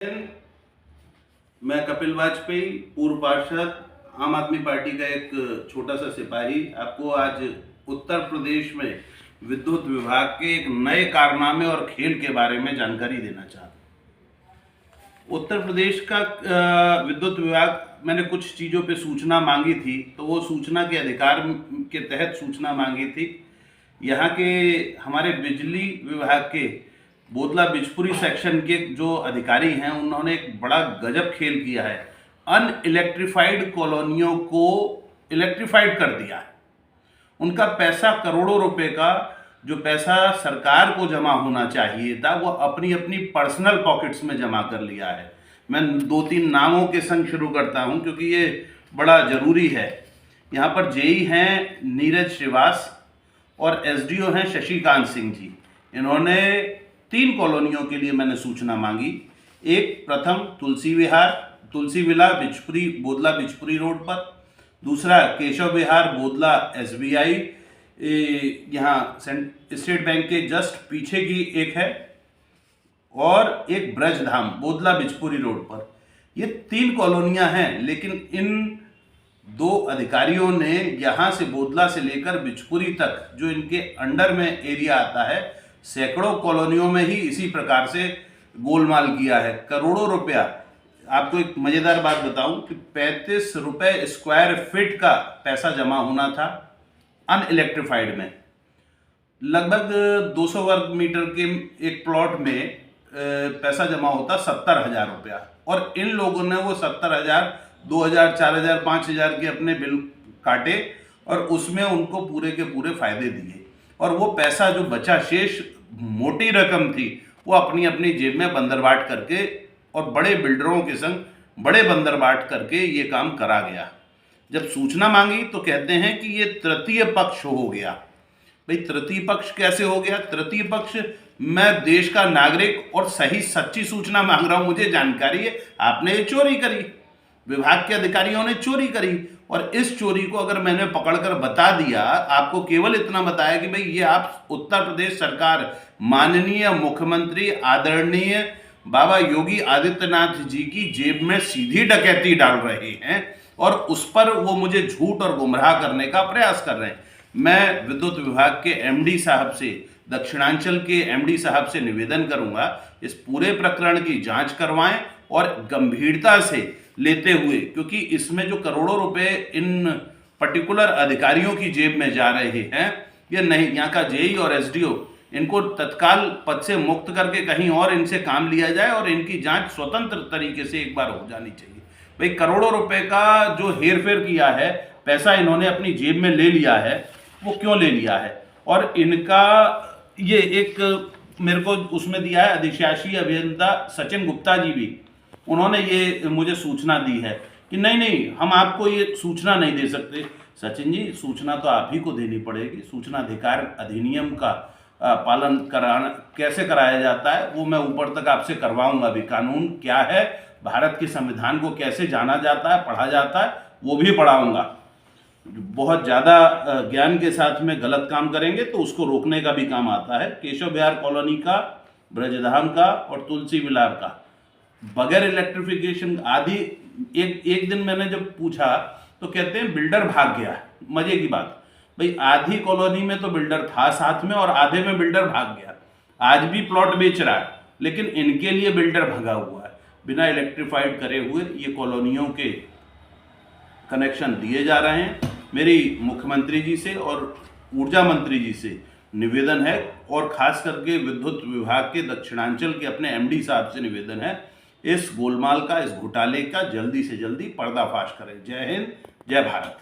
मैं कपिल वाजपेयी, पूर्व पार्षद, आम आदमी पार्टी का एक छोटा सा सिपाही, आपको आज उत्तर प्रदेश में विद्युत विभाग के एक नए कारनामे और खेल के बारे में जानकारी देना चाहता हूँ। उत्तर प्रदेश का विद्युत विभाग, मैंने कुछ चीज़ों पे सूचना मांगी थी, तो वो सूचना के अधिकार के तहत सूचना मांगी थी। यहाँ के हमारे बिजली विभाग के बोदला बिजपुरी सेक्शन के जो अधिकारी हैं, उन्होंने एक बड़ा गजब खेल किया है। अनइलेक्ट्रिफाइड कॉलोनियों को इलेक्ट्रिफाइड कर दिया है। उनका पैसा, करोड़ों रुपए का जो पैसा सरकार को जमा होना चाहिए था, वो अपनी अपनी पर्सनल पॉकेट्स में जमा कर लिया है। मैं 2-3 नामों के संग शुरू करता हूं क्योंकि ये बड़ा जरूरी है। यहाँ पर जेई हैं नीरज श्रीवास और एसडीओ हैं शशिकांत सिंह जी। इन्होंने 3 कॉलोनियों के लिए मैंने सूचना मांगी। एक, प्रथम तुलसी विला बिजपुरी, बोदला बिजपुरी रोड पर। दूसरा, केशव विहार, बोदला एसबीआई, यहाँ स्टेट बैंक के जस्ट पीछे की एक है। और एक ब्रजधाम, बोदला बिजपुरी रोड पर। ये 3 कॉलोनियां हैं, लेकिन इन 2 अधिकारियों ने यहाँ से बोदला से लेकर बिजपुरी तक जो इनके अंडर में एरिया आता है, सैकड़ों कॉलोनियों में ही इसी प्रकार से गोलमाल किया है। करोड़ों रुपया। आपको एक मजेदार बात बताऊं कि 35 रुपए स्क्वायर फीट का पैसा जमा होना था अनइलेक्ट्रिफाइड में। लगभग 200 वर्ग मीटर के एक प्लॉट में पैसा जमा होता 70,000 रुपया, और इन लोगों ने वो 70,000, 2,000, 4,000, 5,000 के अपने बिल काटे और उसमें उनको पूरे के पूरे फायदे दिए। और वो पैसा जो बचा, शेष मोटी रकम थी, वो अपनी अपनी जेब में बंदरबाट करके और बड़े बिल्डरों के संग बड़े बंदरबाट करके ये काम करा गया। जब सूचना मांगी तो कहते हैं कि ये तृतीय पक्ष हो गया। भाई, तृतीय पक्ष कैसे हो गया? तृतीय पक्ष, मैं देश का नागरिक और सही सच्ची सूचना मांग रहा हूं, मुझे जानकारी है आपने ये चोरी करी, विभाग के अधिकारियों ने चोरी करी। और इस चोरी को अगर मैंने पकड़कर बता दिया, आपको केवल इतना बताया कि भाई ये आप उत्तर प्रदेश सरकार, माननीय मुख्यमंत्री आदरणीय बाबा योगी आदित्यनाथ जी की जेब में सीधी डकैती डाल रहे हैं, और उस पर वो मुझे झूठ और गुमराह करने का प्रयास कर रहे हैं। मैं विद्युत विभाग के एमडी साहब से, दक्षिणांचल के एमडी साहब से निवेदन करूंगा, इस पूरे प्रकरण की जांच करवाएं और गंभीरता से लेते हुए, क्योंकि इसमें जो करोड़ों रुपए इन पर्टिकुलर अधिकारियों की जेब में जा रहे हैं, ये नहीं, यहाँ का जेई और एसडीओ, इनको तत्काल पद से मुक्त करके कहीं और इनसे काम लिया जाए और इनकी जांच स्वतंत्र तरीके से एक बार हो जानी चाहिए। भाई, करोड़ों रुपए का जो हेरफेर किया है, पैसा इन्होंने अपनी जेब में ले लिया है, वो क्यों ले लिया है? और इनका ये एक मेरे को उसमें दिया है अधिशासी अभियंता सचिन गुप्ता जी भी, उन्होंने ये मुझे सूचना दी है कि नहीं, हम आपको ये सूचना नहीं दे सकते। सचिन जी, सूचना तो आप ही को देनी पड़ेगी। सूचना अधिकार अधिनियम का पालन कराना कैसे कराया जाता है, वो मैं ऊपर तक आपसे करवाऊंगा भी। कानून क्या है, भारत के संविधान को कैसे जाना जाता है, पढ़ा जाता है, वो भी पढ़ाऊंगा। बहुत ज़्यादा ज्ञान के साथ में गलत काम करेंगे तो उसको रोकने का भी काम आता है। केशव विहार कॉलोनी का, ब्रजधाम का और तुलसी विलार का बगैर इलेक्ट्रिफिकेशन आधी, एक दिन मैंने जब पूछा तो कहते हैं बिल्डर भाग गया। मजे की बात, भाई आधी कॉलोनी में तो बिल्डर था साथ में और आधे में बिल्डर भाग गया। आज भी प्लॉट बेच रहा है, लेकिन इनके लिए बिल्डर भगा हुआ है। बिना इलेक्ट्रिफाइड करे हुए ये कॉलोनियों के कनेक्शन दिए जा रहे हैं। मेरी मुख्यमंत्री जी से और ऊर्जा मंत्री जी से निवेदन है, और खास करके विद्युत विभाग के दक्षिणांचल के अपने एमडी साहब से निवेदन है, इस गोलमाल का, इस घोटाले का जल्दी से जल्दी पर्दाफाश करें। जय हिंद, जय भारत।